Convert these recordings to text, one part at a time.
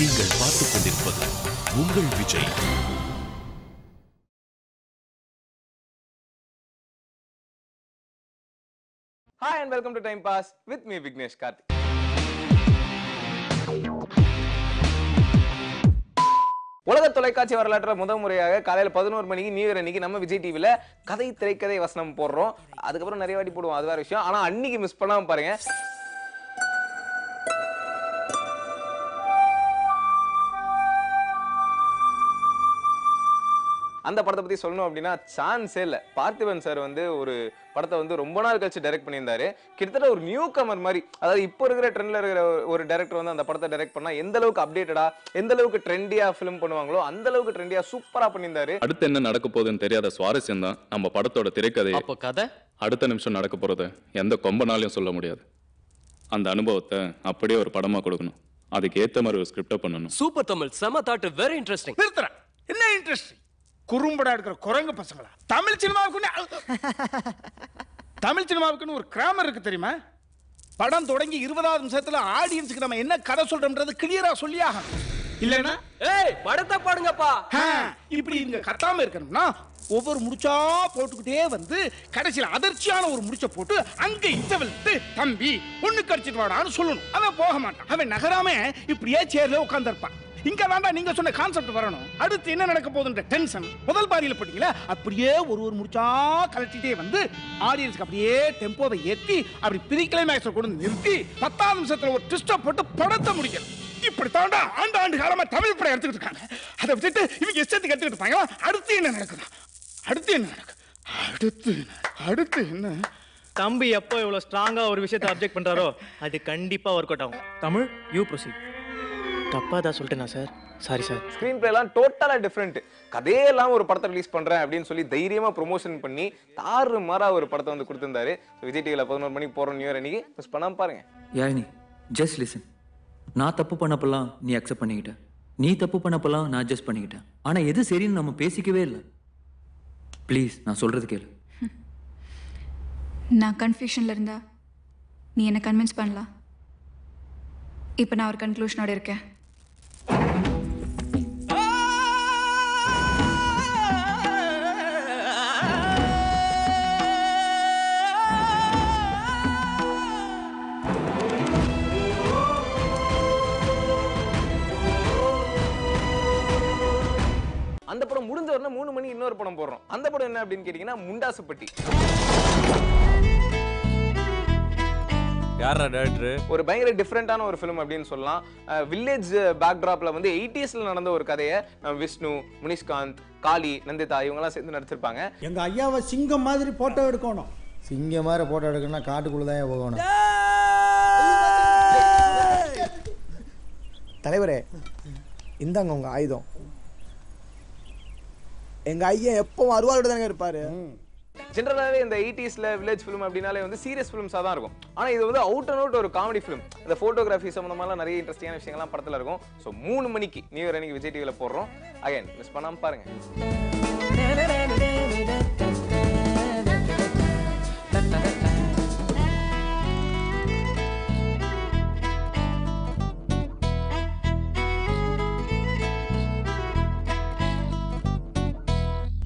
நீங்கள் பார்த்துக் கொண்டிருப்பது உங்கள் Vijay. Hi and welcome to Time Pass with me Vignesh Karthik. உலக தொலைக்காட்சி வரலாற்று முதல் முறையாக காலையில 11 மணிக்கு நியூ இயர் அன்னைக்கு நம்ம விஜய் டிவில கதை திரைக்கதை வசனம் போடுறோம். அதுக்கப்புறம் நிறைய வாட்டி போடுவோம், அது வேற விஷயம். ஆனா அன்னைக்கு மிஸ் பண்ணாம பாருங்க. அந்த படத்தை பத்தி சொல்லணும் அப்படின்னா சான்ஸே இல்லை. பார்த்திபன் சார் வந்து ஒரு படத்தை வந்து ரொம்ப நாள் கழிச்சு டைரக்ட் பண்ணியிருந்தாரு. கிட்டத்தட்ட ஒரு நியூ கமர் மாதிரி, அதாவது இப்போ இருக்கிற ட்ரெண்ட்ல இருக்கிற ஒரு டைரக்டர் வந்து அந்த படத்தை டைரக்ட் பண்ணா எந்த அளவுக்கு அப்டேட்டடா, எந்த அளவுக்கு ட்ரெண்டியா ஃபிலிம் பண்ணுவாங்களோ அந்த அளவுக்கு ட்ரெண்டியா சூப்பரா பண்ணியிருந்தாரு. அடுத்து என்ன நடக்க போகுதுன்னு தெரியாத சுவாரஸ்யம் தான் நம்ம படத்தோட திரைக்கதை. அப்போ கதை அடுத்த நிமிஷம் நடக்க போறது எந்த கொம்பனாலையும் சொல்ல முடியாது. அந்த அனுபவத்தை அப்படியே ஒரு படமா கொடுக்கணும். அதுக்கு ஏத்த மாதிரி ஒரு ஸ்கிரிப்டை பண்ணணும். சூப்பர் தமிழ், செம தாட், வெரி இன்ட்ரெஸ்டிங். நிறுத்துறேன். என்ன இன்ட்ரெஸ்டிங்? குறும்படா இருக்கிற குரங்கு பசங்களா? தமிழ் சினிமாவுக்குன்னு ஒரு கிராமர் இருக்கு தெரியுமா? படம் தொடங்கி 20வது நிமிஷத்துல ஆடியன்ஸுக்கு நம்ம என்ன கதை சொல்றோம்ன்றது கிளியரா சொல்லியாக இல்லைன்னா ஏய் படத்தை பாடுங்கப்பா. இப்படி இங்க கத்தாம இருக்கணும்னா ஒவ்வொரு முடிச்சா போட்டுக்கிட்டே வந்து கடைசியில் அதிர்ச்சியான ஒரு முடிச்ச போட்டு அங்க இன்டர்வெல் தம்பி ஒண்ணு கடிச்சிட்டு வாடான்னு சொல்லணும். அவன் போக மாட்டான். அவன் நகராம இப்படியே சேர்ல உட்கார்ந்திருப்பான். இங்க வேண்டாம், நீங்க சொன்ன கான்செப்ட் வரணும். அடுத்து என்ன நடக்க போகுதுன்ற டென்ஷன் முதல் பாதியில போட்டீங்களா, அப்படியே ஒரு முடிச்சா கலட்டிட்டே வந்து ஆடியன்ஸ்க்கு அப்படியே டெம்போவை ஏத்தி அப்படி ப்ரீ கிளைமேக்ஸ்ல கொண்டு நிறுத்தி 10வது நிமிஷத்துல ஒரு ட்விஸ்ட போட்டு படத்தை முடிக்கணும். இப்படி தாண்டா ஆண்டு காலமா தமிழ் படம் எடுத்துக்கிட்டு இருக்காங்க. அதை விட்டுட்டு இவங்க இஷ்டத்துக்கு எடுத்துக்கிட்டு இருப்பாங்க. அடுத்து என்ன நடக்குது? அடுத்து என்ன? தம்பி எப்போ இவ்வளவு ஸ்ட்ராங்கா ஒரு விஷயத்தை அப்ஜெக்ட் பண்றாரோ அது கண்டிப்பா ஒர்க் அவுட் ஆகும். Tamil you proceed. தப்பா தான் சொல்லிட்டேனா sir? Sorry sir. Screen play எல்லாம் டோட்டலா டிஃப்ரெண்ட். கதையெல்லாம் ஒரு படத்தை ரிலீஸ் பண்றேன் அப்படின்னு சொல்லி தைரியமா ப்ரொமோஷன் பண்ணி தாறு மாறா ஒரு படத்தை வந்து கொடுத்திருந்தாரு. விஜய் டிவில 11 மணிக்கு போறோம் நியூ இயர் அன்னைக்கு. மிஸ் பண்ணாம பாருங்க. Yazhini, just listen. நான் தப்பு பண்ணப்பெல்லாம் நீ அக்செப்ட் பண்ணிக்கிட்ட, நீ தப்பு பண்ணப்பெல்லாம் நான் அட்ஜஸ்ட் பண்ணிக்கிட்டேன். ஆனா எது சரின்னு நம்ம பேசிக்கவே இல்லை. ப்ளீஸ் நான் சொல்றது கேளு. நான் கன்ஃபியூஷன்ல இருந்தா நீ என்ன கன்வின்ஸ் பண்ணலாம். இப்போ நான் ஒரு கன்க்ளூஷனோட இருக்கேன். அந்த படம் முடிஞ்ச உடனே 3 மணி இன்னொரு படம் போடுறோம். அந்த படம் என்ன அப்படின்னு கேட்டீங்கன்னா முண்டாசுப்பட்டி. யாரா டைரக்டர்? ஒரு பயங்கர டிஃபரெண்டான ஒரு ஃபிலிம் அப்படின்னு சொல்லலாம். வில்லேஜ் பேக்ட்ராப்ல வந்து 80ஸ்ல நடந்த ஒரு கதையை விஷ்ணு, முனிஷ்காந்த், காளி, நந்திதா இவங்கெல்லாம் சேர்ந்து நடிச்சிருப்பாங்க. எங்க ஐயாவை சிங்கம் மாதிரி போட்டோ எடுக்கணும். சிங்கம் மாதிரி போட்டோ எடுக்கணும்னா காட்டுக்குள்ளதான் போகணும். தலைவரே, இந்தாங்க உங்க ஆயுதம். எங்க ஐயா எப்பவும் அருவாளோட தானே இருப்பாரு. ஜெனரலாவே இந்த 80ஸ்ல வில்லேஜ் ஃபிலிம் அப்படினாலே வந்து சீரியஸ் ஃபிலிம்ஸா தான் இருக்கும். ஆனா இது வந்து அவுட் அண்ட் அவுட் ஒரு காமெடி ஃபிலிம். இந்த போட்டோகிராஃபி சம்பந்தமான நிறைய இன்ட்ரெஸ்டிங்கான விஷயங்கள்லாம் படத்துல இருக்கும். ஸோ 3 மணிக்கு நியூ இயர் அன்னைக்கு விஜய் டிவில போடுறோம். அகைன் மிஸ் பண்ணாம பாருங்க.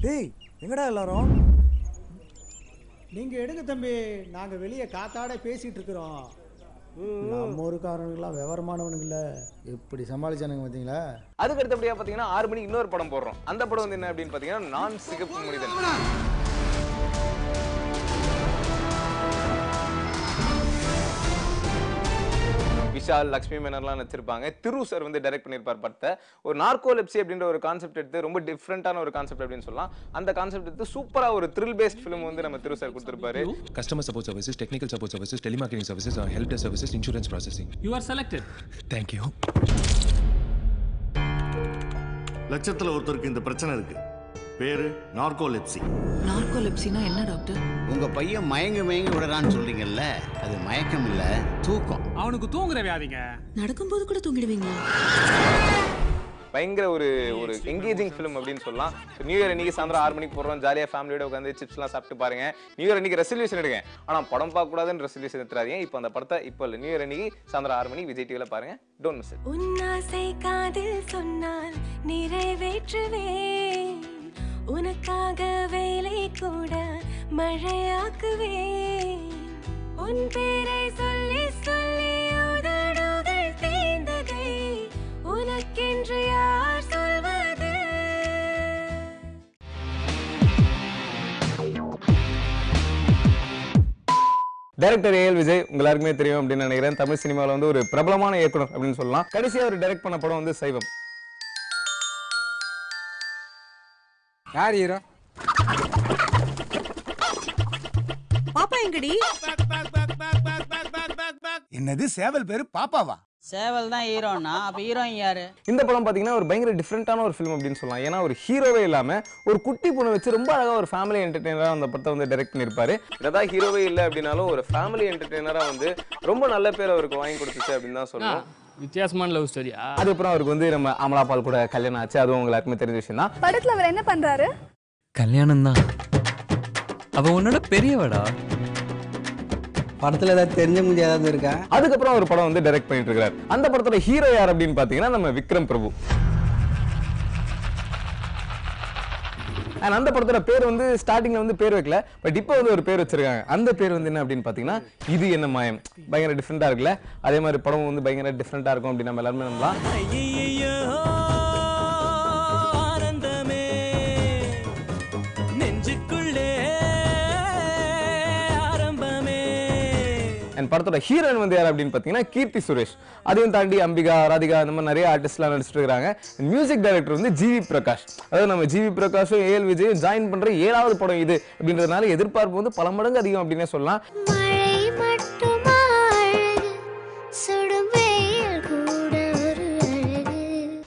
டேய் எங்கடா எல்லாரும்? நீங்க எடுங்க தம்பி, நாங்க வெளியே காத்தாட பேசிட்டு இருக்கிறோம். நம்ம ஊருக்காரனுங்களாம் விவரமானவனுங்கள எப்படி சமாளிச்சானுங்க பார்த்தீங்களா? அதுக்கு அடுத்தபடியா பாத்தீங்கன்னா 6 மணிக்கு இன்னொரு படம் போடுறோம். அந்த படம் வந்து என்ன அப்படின்னு பாத்தீங்கன்னா நான் சிகப்பு மனிதன். விஷால், லக்ஷ்மி மேனர்லாம் நடிச்சிருப்பாங்க. திரு சார் வந்து டைரக்ட் பண்ணியிருப்பார் படத்தை. ஒரு நார்கோலெப்சி அப்படின்ற ஒரு கான்செப்ட் எடுத்து ரொம்ப டிஃப்ரெண்டான ஒரு கான்செப்ட் அப்படின்னு சொல்லலாம். அந்த கான்செப்ட் எடுத்து சூப்பரா ஒரு த்ரில் பேஸ்ட் ஃபிலிம் வந்து நம்ம திரு சார் கொடுத்திருப்பாரு. Customer support services, technical support services, telemarketing services, help desk services, insurance processing. You are selected. Thank you. லட்சத்துல ஒருத்தருக்கு இந்த பிரச்சனை இருக்கு. பேரு நார்கோலெப்சி. நார்கோலெப்சினா என்ன டாக்டர்? உங்க பையன் மயங்கி விடுறான்னு சொல்றீங்கல்ல, அது மயக்கம் இல்ல, தூக்கம். அவனுக்கு தூங்குற வியாதிங்க. நடக்கும்போது கூட தூங்கிடுவீங்களா? பயங்கர ஒரு எங்கேஜிங் ஃபிலிம் அப்படின்னு சொல்லலாம். நியூ இயர் அன்னைக்கு சாயந்தரம் 6 மணிக்கு போடுறோம், ஜாலியாக ஃபேமிலியோட உட்காந்து சிப்ஸ்லாம் சாப்பிட்டு பாருங்க. நியூ இயர் அன்னைக்கு ரெசல்யூஷன் எடுங்க, ஆனால் படம் பார்க்கக்கூடாதுன்னு ரெசல்யூஷன் எடுத்துறாதீங்க. இப்போ அந்த படத்தை இப்போ இல்லை, நியூ இயர் அன்னைக்கு சாயந்தரம் 6 மணிக்கு விஜய் டிவியில் பாருங்க. Don't miss it. உன்னாசை காதில் சொன்னால் நிறைவேற்றுவேன், உனக்காக வேலை கூட மழையாக்குவேன், உன் பேரை சொல்லி சொல்லி உதடுகள் தேர்ந்ததை உனக்கென்று யார் சொல்வது? டைரக்டர் ஏஎல் விஜய் உங்க எல்லாருக்குமே தெரியும் அப்படின்னு நினைக்கிறேன். தமிழ் சினிமாவில் வந்து ஒரு பிரபலமான இயக்குனர் அப்படின்னு சொல்லலாம். கடைசியாக அவர் டைரக்ட் பண்ண படம் வந்து சைவம். யார் ஹீரோ? பாப்பா எங்கடி? என்னது சேவல் பேரு பாப்பாவா? சேவல் தான் ஹீரோனா, அப்ப ஹீரோயின் யாரு? இந்த படம் பாத்தீங்கன்னா ஒரு பயங்கர டிஃப்ரெண்டான ஒரு ஃபிலிம் அப்படின்னு சொல்லலாம். ஏன்னா ஒரு ஹீரோவே இல்லாம ஒரு குட்டி பொண்ணு வச்சு ரொம்ப அழகா ஒரு ஃபேமிலி என்டர்டெய்னரா அந்த படத்தை வந்து டைரக்ட் பண்ணிருப்பாரு. இதான் ஹீரோவே இல்லை அப்படின்னாலும் ஒரு ஃபேமிலி என்டர்டெய்னரா வந்து ரொம்ப நல்ல பேர் அவருக்கு வாங்கி கொடுத்துச்சு அப்படின்னு தான் சொல்லணும். வித்தியாசமான லவ் ஸ்டோரியா? அதுக்கப்புறம் அவருக்கு வந்து நம்ம அமலாபால் கூட கல்யாணம் ஆச்சு, அதுவும் உங்களுக்கு தெரிஞ்ச விஷயம் தான். படத்துல அவர் என்ன பண்றாரு? கல்யாணம் தான். அவ உன்னோட பெரியவடா. படத்துல ஏதாவது தெரிஞ்சவங்க ஏதாவது இருக்கா? அதுக்கப்புறம் ஒரு படம் வந்து டைரக்ட் பண்ணிட்டு இருக்காரு. அந்த படத்தோட ஹீரோ யார் அப்படின்னு பாத்தீங்கன்னா நம்ம விக்ரம் பிரபு. அந்த படத்தோட பேர் வந்து ஸ்டார்டிங்ல வந்து பேர் வைக்கல, பட் இப்போ வந்து ஒரு பேர் வச்சிருக்காங்க. அந்த பேர் வந்து என்ன அப்படின்னு பாத்தீங்கன்னா இது என்ன மாயம். பயங்கர டிஃப்ரெண்டா இருக்குல்ல? அதே மாதிரி படம் வந்து பயங்கர டிஃப்ரெண்டா இருக்கும் அப்படின்னு நம்ம எல்லாருமே நம்பலாம். அண்ட் படத்தோட ஹீரோயின் வந்து யார் அப்படின்னு பார்த்தீங்கன்னா கீர்த்தி சுரேஷ். அதையும் தாண்டி அம்பிகா, ராதிகா இந்த மாதிரி நிறைய ஆர்டிஸ்ட்லாம் நடிச்சிட்டு இருக்காங்க. மியூசிக் டைரக்டர் வந்து ஜிவி பிரகாஷ். அதாவது நம்ம ஜிவி பிரகாஷும் ஏஎல் விஜயும் ஜாயின் பண்ற 7வது படம் இது அப்படின்றதுனால எதிர்பார்ப்பு வந்து பல மடங்கு அதிகம் அப்படின்னே சொல்லலாம்.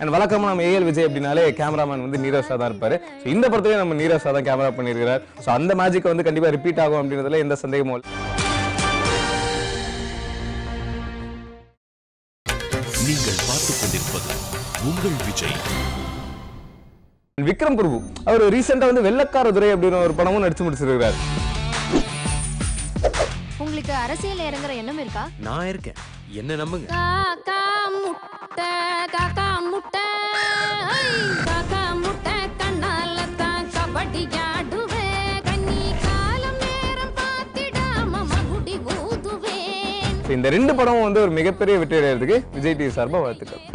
அண்ட் வழக்கமாக நம்ம ஏஎல் விஜய் அப்படின்னாலே கேமராமேன் வந்து நீரஜ் தான் இருப்பாரு. ஸோ இந்த படத்துலேயே நம்ம நீரஜ் தான் கேமரா பண்ணியிருக்கிறார். ஸோ அந்த மேஜிக் வந்து கண்டிப்பாக ரிப்பீட் ஆகும் அப்படின்றதுல எந்த சந்தேகமும் இல்லை. நீங்கள் பார்த்துக் கொண்டிருப்பது உங்கள் விஜய். விக்ரம் பிரபு அவர் ரீசெண்டா வந்து வெள்ளக்கார துரை அப்படின்னு ஒரு படமும் நடிச்சு முடிச்சிருக்காரு. உங்களுக்கு அரசியல் இறங்குற எண்ணம் இருக்கா? நான் இருக்கேன், என்ன நம்புங்க. காக்கா முட்டை காக்கா முட்டை காக்கா முட்டை கண்ணால தான் கபடி ஆடுவே, கண்ணி காலம் நேரம் பார்த்திடாம மகுடி ஊதுவேன். இந்த 2 படமும் வந்து ஒரு மிகப்பெரிய வெற்றி அடைகிறதுக்கு விஜய் டிவி சார்பாக வாழ்த்துக்கள்.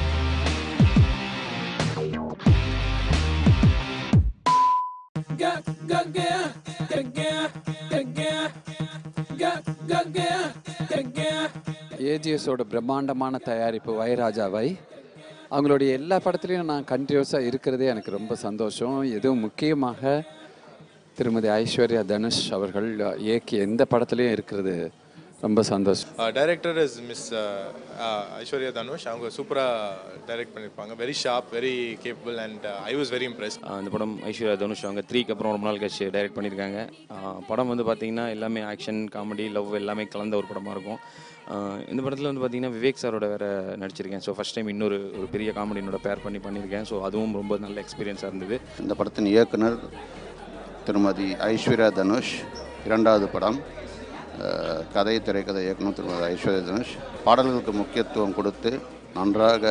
ஏஜிஎஸோட பிரம்மாண்டமான தயாரிப்பு வைராஜாவை அவங்களுடைய எல்லா படத்துலையும் நான் கண்டினியூஸாக இருக்கிறதே எனக்கு ரொம்ப சந்தோஷம். எதுவும் முக்கியமாக திருமதி ஐஸ்வர்யா தனுஷ் அவர்கள் இயக்கிய எந்த படத்துலையும் இருக்கிறது ரொம்ப சந்தோஷம். Director is miss Aishwarya Dhanush. அவங்க சூப்பராக டைரக்ட் பண்ணியிருப்பாங்க. Very sharp, very capable and I was very impressed. இந்த படம் ஐஸ்வர்யா தனுஷ் அவங்க 3க்கு அப்புறம் ரொம்ப நாள் கழிச்சு டைரக்ட் பண்ணியிருக்காங்க. படம் வந்து பார்த்திங்கன்னா எல்லாமே ஆக்ஷன், காமெடி, லவ் எல்லாமே கலந்த ஒரு படமாக இருக்கும். இந்த படத்தில் வந்து பார்த்திங்கன்னா விவேக் சாரோட வேறு நடிச்சிருக்கேன். ஸோ ஃபஸ்ட் டைம் இன்னொரு பெரிய காமெடியோட பேர் பண்ணியிருக்கேன். ஸோ அதுவும் ரொம்ப நல்ல எக்ஸ்பீரியன்ஸாக இருந்தது. இந்த படத்தின் இயக்குனர் திருமதி ஐஸ்வர்யா தனுஷ். 2வது படம். கதை திரைக்கதை இயக்குனர் திருமதி ஐஸ்வர்யா தனுஷ். பாடல்களுக்கு முக்கியத்துவம் கொடுத்து நன்றாக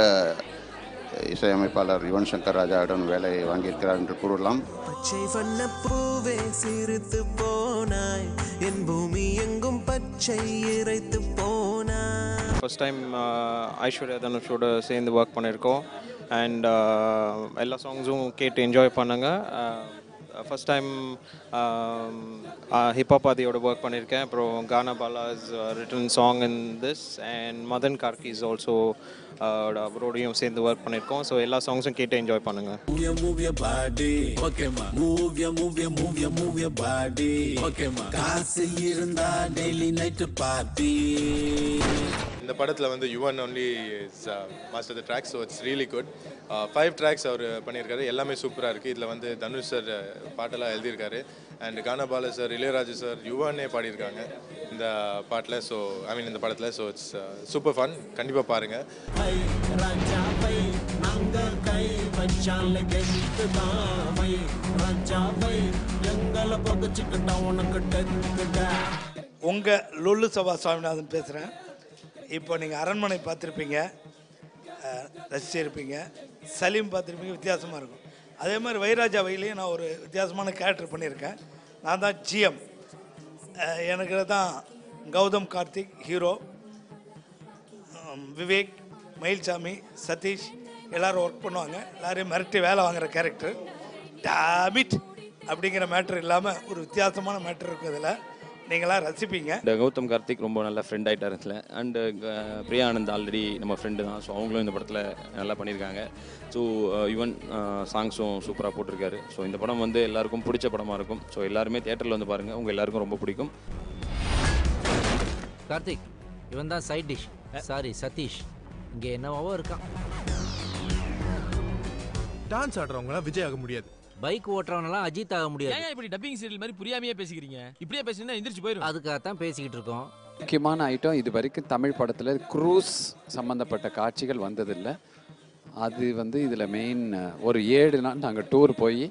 இசையமைப்பாளர் யுவன் சங்கர் ராஜாவிடம் வேலையை வாங்கியிருக்கிறார் என்று கூறலாம். பச்சை வண்ண பூவே சிரித்து போனாய், என் பூமி எங்கும் பச்சை இறைத்து போனாய். ஃபர்ஸ்ட் டைம் ஐஸ்வர்யா தனுஷோட சேர்ந்து ஒர்க் பண்ணியிருக்கோம். அண்ட் எல்லா சாங்ஸும் கேட்டு என்ஜாய் பண்ணுங்க. ஃபர்ஸ்ட் டைம் ஹிப்ஹாப் ஆதியோட ஒர்க் பண்ணியிருக்கேன். அப்புறம் Gaana Bala's written song in this and Madhan Karky's also அவரோடையும் சேர்ந்து ஒர்க் பண்ணியிருக்கோம். ஸோ எல்லா சாங்ஸும் கேட்டு என்ஜாய் பண்ணுங்கள். இந்த படத்தில் வந்து Yuvan only is master the tracks. So it's really good. 5 tracks அவர் பண்ணியிருக்காரு. எல்லாமே சூப்பராக இருக்குது. இதில் வந்து தனுஷ் சார் பாட்டெல்லாம் எழுதியிருக்காரு. And Gaana Bala sir, Ilaiyaraaja sir, யுவனே பாடியிருக்காங்க இந்த பாட்டில். ஸோ ஐ மீன் இந்த படத்தில். So it's super fun. கண்டிப்பாக பாருங்கள். விஷால கெட்டுதாவை ராஜாவை எங்களை புதைச்சிக்கிட்டா உனக்கு டெக்குடா. உங்கள் லொல்லு சபா சுவாமிநாதன் பேசுகிறேன். இப்போ நீங்கள் அரண்மனை பார்த்துருப்பீங்க, ரசிச்சிருப்பீங்க. சலீம் பார்த்துருப்பீங்க, வித்தியாசமாக இருக்கும். அதே மாதிரி வைராஜா வயலையும் நான் ஒரு வித்தியாசமான கேரக்டர் பண்ணியிருக்கேன். நான் தான் ஜிஎம். எனக்கு தான் கௌதம் கார்த்திக் ஹீரோ, விவேக், மயில்சாமி, சதீஷ் எல்லோரும் ஒர்க் பண்ணுவாங்க. எல்லோரையும் மிரட்டி வேலை வாங்குகிற கேரக்டர். டாமிட் அப்படிங்கிற மேட்ரு இல்லாமல் ஒரு வித்தியாசமான மேட்ரு இருக்கும். இதில் நீங்களாம் ரசிப்பீங்க. இந்த கௌதம் கார்த்திக் ரொம்ப நல்ல ஃப்ரெண்ட் ஆகிட்டார் இதில். அண்டு பிரியா ஆனந்த் ஆல்ரெடி நம்ம ஃப்ரெண்டு தான். ஸோ அவங்களும் இந்த படத்தில் நல்லா பண்ணியிருக்காங்க. ஸோ ஈவன் சாங்ஸும் சூப்பராக போட்டிருக்காரு. ஸோ இந்த படம் வந்து எல்லாருக்கும் பிடிச்ச படமாக இருக்கும். ஸோ எல்லாருமே தியேட்டரில் வந்து பாருங்கள், உங்கள் எல்லாருக்கும் ரொம்ப பிடிக்கும். கார்த்திக், இவன் தான் சைட் டிஷ். சாரி சதீஷ், இங்கே என்னவாவோ இருக்கான். டான்ஸ் ஆடுறவங்களாம் விஜய் ஆக முடியாது. பைக் ஓட்டுறவனெல்லாம் அஜித் ஆக முடியாது. ஏன் இப்படி டப்பிங் சீரியல் மாதிரி புரியாமையே பேசிக்கிறீங்க? இப்படியே பேசினா எந்திரிச்சு போயிடும். அதுக்காகத்தான் பேசிக்கிட்டு இருக்கோம். முக்கியமான ஐட்டம், இது வரைக்கும் தமிழ் படத்தில் க்ரூஸ் சம்மந்தப்பட்ட காட்சிகள் வந்ததில்லை. அது வந்து இதில் மெயின். ஒரு 7 நாள் நாங்கள் டூர் போய்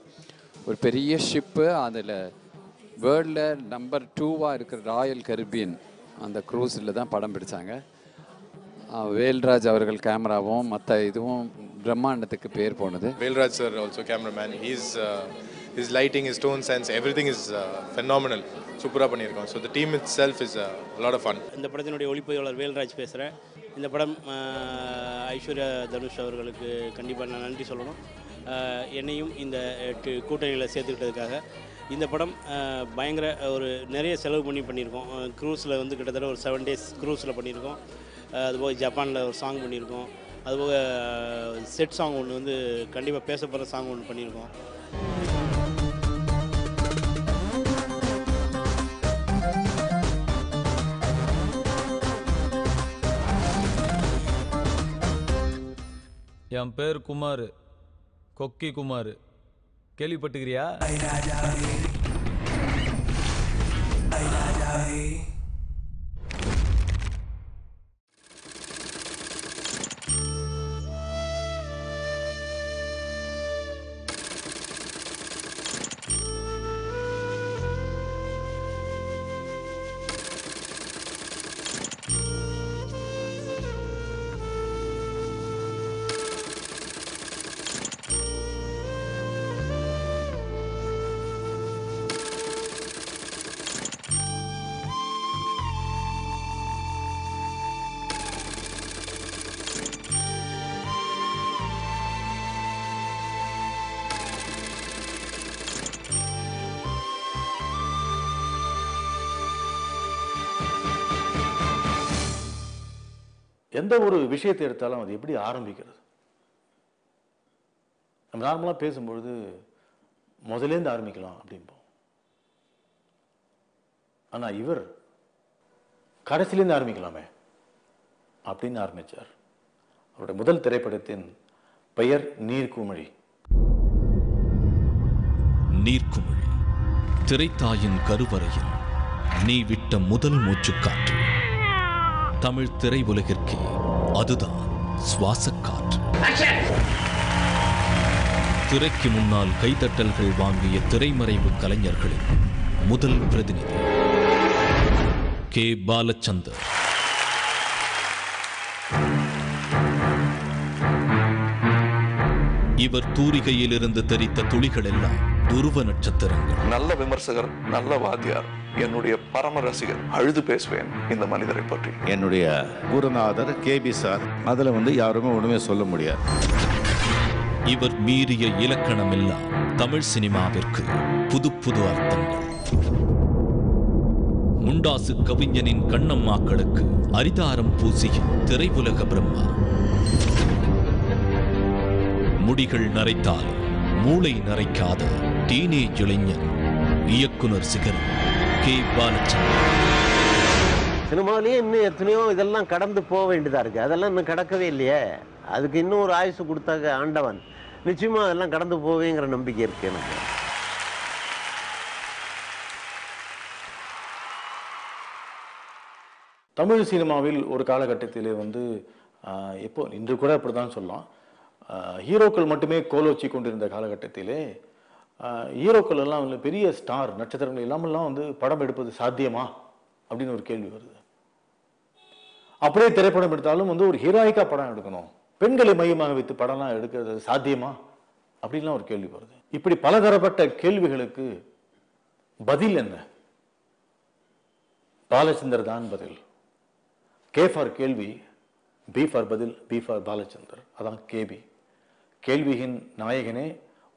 ஒரு பெரிய ஷிப்பு, அதில் வேர்ல்டில் நம்பர் 2 இருக்கிற ராயல் கரிபியன் அந்த க்ரூஸில் தான் படம் பிடிச்சாங்க. வேல்ராஜ் அவர்கள் கேமராவும் மற்ற இதுவும் பிரம்மாண்டத்துக்கு பேர் போனது. Velraj sir also cameraman. his lighting, his tone sense, everything is phenomenal. சூப்பராக பண்ணியிருக்கோம். So the team itself is a lot of fun. இந்த படத்தினுடைய ஒளிப்பதிவாளர் வேல்ராஜ் பேசுகிறேன். இந்த படம் ஐஸ்வர்யா தனுஷ் அவர்களுக்கு கண்டிப்பாக நான் நன்றி சொல்லணும். என்னையும் இந்த கூட்டணியில் சேர்த்துக்கிட்டதுக்காக. இந்த படம் பயங்கர ஒரு நிறைய செலவு பண்ணியிருக்கோம். க்ரூஸில் வந்து கிட்டத்தட்ட ஒரு 7 days க்ரூஸில் பண்ணியிருக்கோம். அதுபோக ஜப்பானில் ஒரு சாங் பண்ணியிருக்கோம். அதுபோக செட் சாங் ஒன்று வந்து கண்டிப்பாக பேசப்படுற சாங் ஒன்று பண்ணியிருக்கோம். என் பேர் குமார், கொக்கி குமார். கேள்விப்பட்டுக்கிறியா? எந்த ஒரு விஷயத்தை எடுத்தாலும் அது எப்படி ஆரம்பிக்கிறது? நம்ம நார்மலாக பேசும்பொழுது முதலேருந்து ஆரம்பிக்கலாம் அப்படிம்போம். ஆனால் இவர் கடைசிலேருந்து ஆரம்பிக்கலாமே அப்படின்னு ஆரம்பித்தார். அவருடைய முதல் திரைப்படத்தின் பெயர் நீர்க்குமிழி. நீர்க்குமிழி, திரைத்தாயின் கருவறையில் நீ விட்ட முதல் மூச்சுக்காற்று. தமிழ் திரையுலகிற்கே அதுதான் சுவாசக்காற்று. திரைக்கு முன்னால் கைதட்டல்கள் வாங்கிய திரைமறைவு கலைஞர்களின் முதல் பிரதிநிதி கே. பாலச்சந்தர். இவர் தூரிகையிலிருந்து தெரித்த துளிகள் எல்லாம் துருவ நட்சத்திரங்கள். நல்ல விமர்சகர், நல்ல வாத்தியார், என்னுடைய பரம ரசிகர். அழுது பேசுவேன் இந்த மனிதரை பற்றி. என்னுடைய குருநாதர் KB சார். அதுல யாருமே ஒண்ணுமே சொல்ல முடியாது. இவர் மீறிய இலக்கணம் எல்லாம் தமிழ் சினிமாவிற்கு புது புது அர்த்தங்கள். முண்டாசு கவிஞனின் கண்ணம்மாக்களுக்கு அரிதாரம் பூசிய திரையுலக பிரம்மா. முடிகள் நரைத்தாலும் மூளை நரைக்காத டீனேஜ் இளைஞர் இயக்குனர் சிகரம் கே. பாலச்சந்தர். சினிமாவிலேயே இன்னும் எத்தனையோ இதெல்லாம் கடந்து போக வேண்டியதா இருக்கு. அதெல்லாம் இன்னும் கடக்கவே இல்லையே. அதுக்கு இன்னும் ஒரு ஆயுசு கொடுத்தாங்க ஆண்டவன். நிச்சயமா அதெல்லாம் கடந்து போவேங்கிற நம்பிக்கை இருக்கு எனக்கு. தமிழ் சினிமாவில் ஒரு காலகட்டத்திலே எப்போ இன்று கூட அப்படிதான் சொல்லலாம், ஹீரோக்கள் மட்டுமே கோலோச்சி கொண்டிருந்த காலகட்டத்திலே ஹீரோக்கள் எல்லாம் வந்து பெரிய ஸ்டார் நட்சத்திரங்கள் இல்லாமல்லாம் வந்து படம் எடுப்பது சாத்தியமா அப்படின்னு ஒரு கேள்வி வருது. அப்படியே திரைப்படம் எடுத்தாலும் வந்து ஒரு ஹீரோயிக்கா படம் எடுக்கணும், பெண்களை மையமாக வைத்து படம்லாம் எடுக்கிறது சாத்தியமா அப்படின்லாம் ஒரு கேள்வி வருது. இப்படி பலதரப்பட்ட கேள்விகளுக்கு பதில் என்ன? பாலச்சந்தர் தான் பதில். கே ஃபார் கேள்வி, பி ஃபார் பதில், பி ஃபார் பாலச்சந்தர், அதான் கேபி. கேள்வியின் நாயகனே,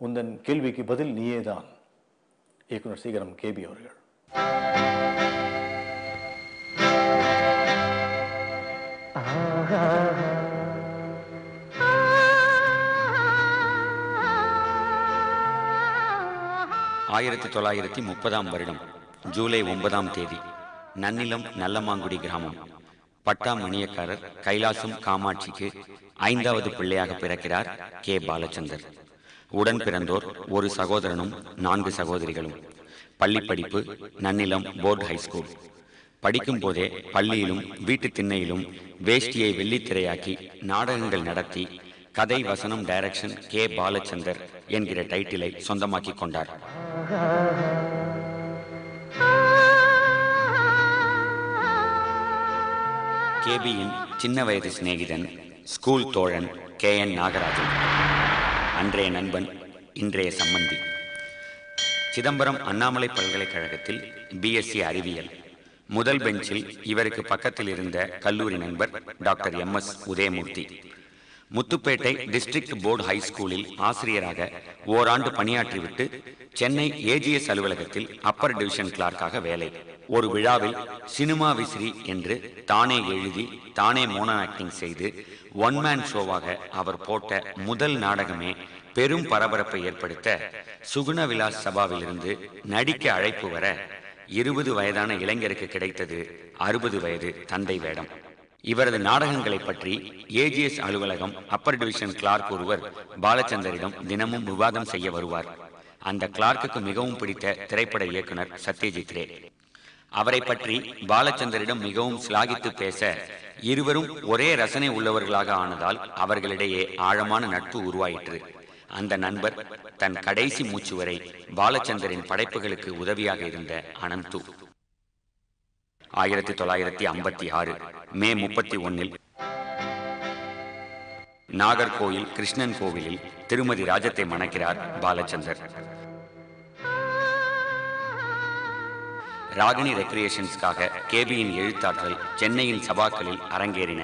உந்தன் கேள்விக்கு பதில் நீயே தான். இயக்குனர் சீகரம் கேபி அவர்கள். ஆயிரத்தி 1930 வருடம் ஜூலை 9ஆம் தேதி நன்னிலம் நல்லமாங்குடி கிராமம். பட்டா மணியக்காரர் கைலாசம் காமாட்சிக்கு 5வது பிள்ளையாக பிறக்கிறார் கே பாலச்சந்தர். உடன் பிறந்தோர் ஒரு சகோதரனும் 4 சகோதரிகளும். பள்ளி படிப்பு நன்னிலம் போர்டு ஹைஸ்கூல். படிக்கும் போதே பள்ளியிலும் வீட்டு திண்ணையிலும் வேஷ்டியை வெள்ளித்திரையாக்கி நாடகங்கள் நடத்தி கதை வசனம் டைரக்ஷன் கே பாலச்சந்தர் என்கிற டைட்டிலை சொந்தமாக்கி கொண்டார். கேபியின் சின்ன வயது சிநேகிதன், ஸ்கூல் தோழன் KN நாகராஜன். அன்றைய நண்பன், இன்றைய சம்பந்தி. சிதம்பரம் அண்ணாமலை பல்கலைக்கழகத்தில் BSc அறிவியல். முதல் பெஞ்சில் இவருக்கு பக்கத்தில் இருந்த கல்லூரி நண்பர் doctor MS Udayamoorthy. Muthupet district board ஹைஸ்கூலில் ஆசிரியராக ஓராண்டு பணியாற்றிவிட்டு சென்னை AGS அலுவலகத்தில் அப்பர் டிவிஷன் கிளார்க்காக வேலை. ஒரு விழாவில் சினிமா விசிறி என்று தானே எழுதி தானே மோனோ ஆக்டிங் செய்து ஒன்மேன் ஷோவாக அவர் போட்ட முதல் நாடகமே பெரும் பரபரப்பை ஏற்படுத்த சுகுண விலாஸ் சபாவிலிருந்து நடிக்க அழைப்பு வர 20 வயதான இளைஞருக்கு கிடைத்தது 60 வயது தந்தை வேடம். இவரது நாடகங்களை பற்றி AGS அலுவலகம் அப்பர் டிவிஷன் கிளார்க் ஒருவர் பாலச்சந்தரிடம் தினமும் விவாதம் செய்ய வருவார். அந்த கிளார்க்குக்கு மிகவும் பிடித்த திரைப்பட இயக்குனர் சத்யஜித் ரே. அவரை பற்றி பாலச்சந்தரிடம் மிகவும் சிலாகித்து பேச இருவரும் ஒரே ரசனை உள்ளவர்களாக ஆனதால் அவர்களிடையே ஆழமான நட்பு உருவாயிற்று. அந்த நண்பர் தன் கடைசி மூச்சு வரை பாலச்சந்தரின் படைப்புகளுக்கு உதவியாக இருந்த அனந்து. 1956 மே 31 நாகர்கோயில் கிருஷ்ணன் கோவிலில் திருமதி ராஜத்தை மணக்கிறார் பாலச்சந்தர். ராகினி ரெக்ரியேஷன்ஸ்க்காக கேபியின் எழுத்தாற்றல் சென்னையின் சபாக்களில் அரங்கேறின.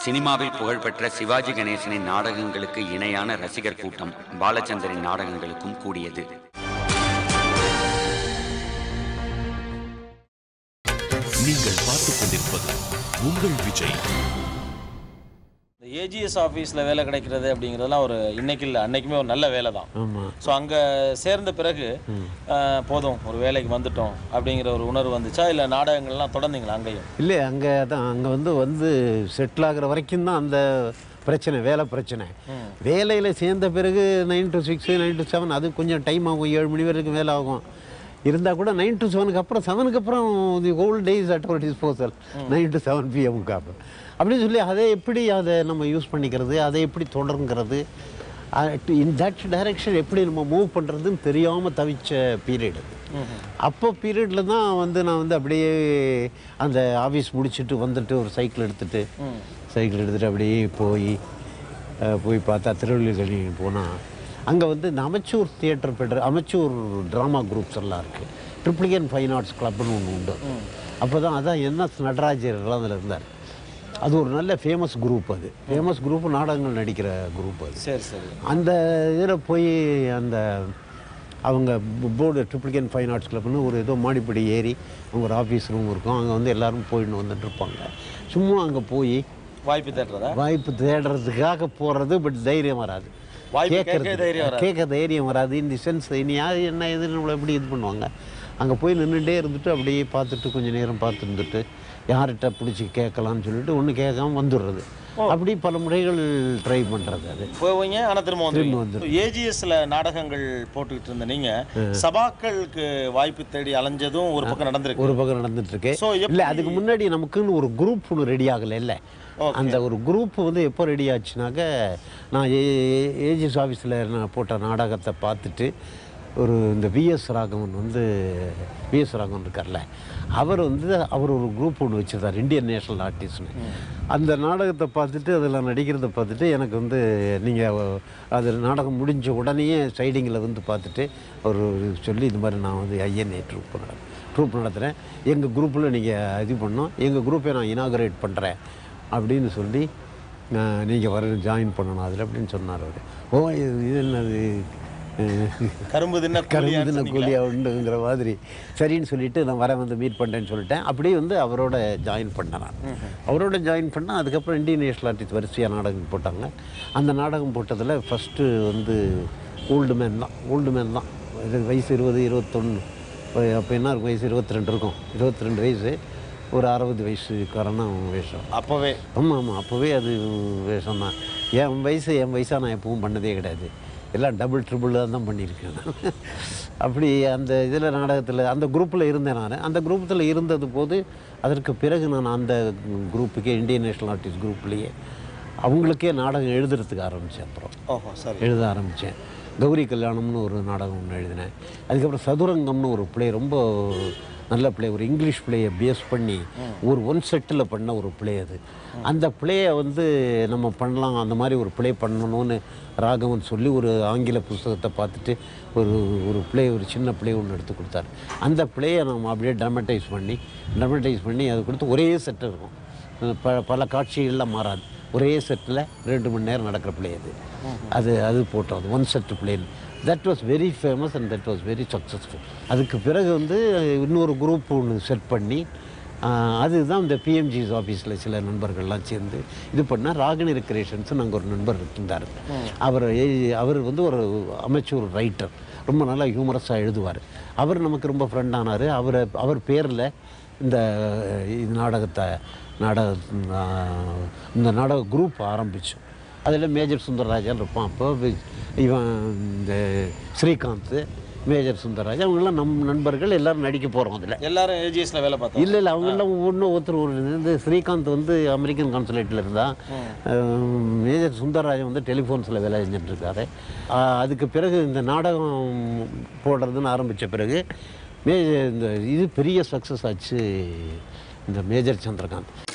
சினிமாவில் புகழ்பெற்ற சிவாஜி கணேசனின் நாடகங்களுக்கு இணையான ரசிகர் கூட்டம் பாலச்சந்தரின் நாடகங்களுக்கும் கூடியது. நீங்கள் பார்த்துக் கொண்டிருப்பது உங்கள் விஜய். AGS ஆஃபீஸில் வேலை கிடைக்கிறது அப்படிங்கிறதுலாம் ஒரு இன்னைக்கு இல்லை, அன்னைக்குமே ஒரு நல்ல வேலை தான். ஸோ அங்கே சேர்ந்த பிறகு போதும் ஒரு வேலைக்கு வந்துட்டோம் அப்படிங்கிற ஒரு உணர்வு வந்துச்சா, இல்லை நாடகங்கள்லாம் தொடர்ந்தீங்களா அங்கேயும்? இல்லை, அங்கே தான் அங்கே வந்து செட்டில் ஆகிற வரைக்கும் தான் அந்த பிரச்சனை, வேலை பிரச்சனை. வேலையில் சேர்ந்த பிறகு 9 to 6 9 to 7 அது கொஞ்சம் டைம் ஆகும், 7 மணி வரைக்கும் வேலை ஆகும். இருந்தால் கூட 9 to 7க்கு அப்புறம் 7க்கு அப்புறம் the whole days at our disposal 9 to 7 PM அப்படின்னு சொல்லி அதை எப்படி அதை நம்ம யூஸ் பண்ணிக்கிறது, அதை எப்படி தொடருங்கிறது, இன் தட் டைரக்ஷன் எப்படி நம்ம மூவ் பண்ணுறதுன்னு தெரியாமல் தவிச்ச பீரியடு. அப்போ பீரியடில் தான் நான் அப்படியே அந்த ஆஃபீஸ் முடிச்சுட்டு வந்துட்டு ஒரு சைக்கிள் எடுத்துகிட்டு அப்படியே போய் பார்த்தா திருவள்ளுவரி போனால் அங்கே இந்த amateur theatre amateur drama groups எல்லாம் இருக்குது. ட்ரிப்ளிகன் ஃபைன் ஆர்ட்ஸ் கிளப்னு ஒன்று உண்டு. அப்போ தான் அதான் NS நடராஜர்லாம் அதில் இருந்தார். அது ஒரு நல்ல ஃபேமஸ் குரூப். அது ஃபேமஸ் குரூப், நாடகங்கள் நடிக்கிற குரூப் அது. சரி சரி. அந்த இதில் போய் அந்த அவங்க போர்டு ட்ரிப்ளிகன் ஃபைன் ஆர்ட்ஸ் கிளப்னு ஒரு ஏதோ மாடிப்படி ஏறி அவங்க ஒரு ஆஃபீஸ் ரூம் இருக்கும். அங்கே எல்லோரும் போயிட்டு வந்துட்டு இருப்பாங்க. சும்மா அங்கே போய் வாய்ப்பு தேடுறதுக்காக போகிறது. பட் தைரியம் வராது, கேட்க தைரியம் வராது. இந்த சென்ஸ் இனி யார் என்ன எது நம்மளை எப்படி இது பண்ணுவாங்க. அங்கே போய் நின்றுட்டே இருந்துட்டு அப்படியே பார்த்துட்டு கொஞ்சம் நேரம் பார்த்து இருந்துட்டு யார்கிட்ட பிடிச்சி கேட்கலான்னு சொல்லிட்டு ஒன்று கேட்காம வந்துடுறது. அப்படி பல முறைகள் ட்ரை பண்ணுறது. அது போவீங்க ஆனால் திரும்ப வந்து ஏஜிஎஸ்ல நாடகங்கள் போட்டுக்கிட்டு இருந்த நீங்கள் சபாக்களுக்கு வாய்ப்பு தேடி அலைஞ்சதும் ஒரு பக்கம் நடந்திருக்கு. ஒரு பக்கம் நடந்துட்டு இருக்கு. இல்லை, அதுக்கு முன்னாடி நமக்குன்னு ஒரு குரூப் ஒன்று ரெடி ஆகலை. இல்லை, அந்த ஒரு குரூப் வந்து எப்போ ரெடி ஆச்சுனாக்க, நான் ஏஜிஎஸ் ஆஃபீஸில் நான் போட்ட நாடகத்தை பார்த்துட்டு ஒரு இந்த விஎஸ் ராகவன் இருக்கார்ல, அவர் ஒரு குரூப் ஒன்று வச்சுருந்தார், இந்தியன் நேஷனல் ஆர்டிஸ்ட்னு. அந்த நாடகத்தை பார்த்துட்டு அதில் நடிக்கிறத பார்த்துட்டு எனக்கு நீங்கள் அது நாடகம் முடிஞ்ச உடனேயே சைடிங்கில் பார்த்துட்டு அவர் சொல்லி இது மாதிரி நான் ஐஎன்ஏ ட்ரூப் நடத்துகிறேன், எங்கள் குரூப்பில் நீங்கள் இது பண்ணோம், எங்கள் குரூப்பை நான் இனாகரேட் பண்ணுறேன் அப்படின்னு சொல்லி நீங்கள் ஜாயின் பண்ணணும் அதில் அப்படின்னு சொன்னார் அவர். இது என்னது கரும்பு தின்ன கூலியா உண்டுங்கிற மாதிரி சரின்னு சொல்லிட்டு நான் மீட் பண்ணுறேன்னு சொல்லிட்டேன். அப்படியே அவரோட ஜாயின் பண்ணேன். நான் அவரோட ஜாயின் பண்ணேன். அதுக்கப்புறம் இந்தியன் நேஷனல் ஆர்டிஸ்ட் வரிசையாக நாடகம் போட்டாங்க. அந்த நாடகம் போட்டதில் ஃபஸ்ட்டு ஓல்டு மேன் தான். வயசு 20, 21. அப்போ என்ன இருக்கும், வயசு 22 இருக்கும். 22 வயசு, ஒரு 60 வயசுக்காரனா வேஷம் அப்போவே. ஆமாம், அப்போவே அது வேஷம் தான். என் வயசாக நான் எப்பவும் பண்ணதே கிடையாது. எல்லாம் டபுள் ட்ரிபிளாக தான் பண்ணியிருக்கேன் நான். அப்படி அந்த இதில் நாடகத்தில் அந்த குரூப்பில் இருந்தேன் நான். அந்த குரூப்பத்தில் இருந்தது போது அதற்கு பிறகு நான் அந்த குரூப்புக்கே இந்தியன் நேஷனல் ஆர்டிஸ்ட் குரூப்லேயே அவங்களுக்கே நாடகம் எழுதுறதுக்கு ஆரம்பித்தேன். அப்புறம் எழுத ஆரம்பித்தேன். கௌரி கல்யாணம்னு ஒரு நாடகம் ஒன்று எழுதினேன். அதுக்கப்புறம் சதுரங்கம்னு ஒரு பிளே, ரொம்ப நல்ல பிளே, ஒரு இங்கிலீஷ் பிளேயை பேஸ் பண்ணி ஒரு 1 செட்டில் பண்ண ஒரு பிளே. அது அந்த பிளேயை நம்ம பண்ணலாம், அந்த மாதிரி ஒரு பிளே பண்ணணும்னு ராகவன் சொல்லி ஒரு ஆங்கில புஸ்தகத்தை பார்த்துட்டு ஒரு பிளே, ஒரு சின்ன பிளே ஒன்று எடுத்து கொடுத்தாரு. அந்த பிளேயை நம்ம அப்படியே ட்ராமடைஸ் பண்ணி அது கொடுத்து ஒரே செட்டு இருக்கும், பல காட்சிகள்லாம் மாறாது, ஒரே செட்டில் 2 மணி நேரம் நடக்கிற பிளே அது போட்டோம். அது 1 செட்டு பிளேன்னு. That was very famous and that was very successful. அதுக்கு பிறகு இன்னொரு குரூப் ஒன்று செட் பண்ணி அதுதான் இந்த பிஎம்ஜிஸ் ஆஃபீஸில் சில நண்பர்கள்லாம் சேர்ந்து இது பண்ணால். ராகினி கிரியேஷன்ஸ் நாங்கள் ஒரு நண்பர் இருந்தார். அவர் ஒரு அமைச்சூர் ரைட்டர், ரொம்ப நல்லா ஹியூமரஸாக எழுதுவார். அவர் நமக்கு ரொம்ப ஃப்ரெண்டானார். அவர் பேரில் இந்த நாடக குரூப் ஆரம்பித்தோம். அதில் மேஜர் சுந்தரராஜன் இருப்பான். அப்போ இந்த ஸ்ரீகாந்த், மேஜர் சுந்தரராஜன், அவங்கெல்லாம் நண்பர்கள், எல்லோரும் நடிக்க போகிறோம். அதில் எல்லாரும் ஏஜிஎஸில் வேலை பார்த்தோம். இல்லை, அவங்கெல்லாம் ஒருத்தர் ஸ்ரீகாந்த் அமெரிக்கன் கான்சுலேட்டில் இருந்தால், மேஜர் சுந்தரராஜன் டெலிஃபோன்ஸில் வேலை செஞ்சுட்டுருக்காரு. அதுக்கு பிறகு இந்த நாடகம் போடுறதுன்னு ஆரம்பித்த பிறகு இது பெரிய சக்ஸஸ் ஆச்சு. இந்த மேஜர் சந்திரகாந்த்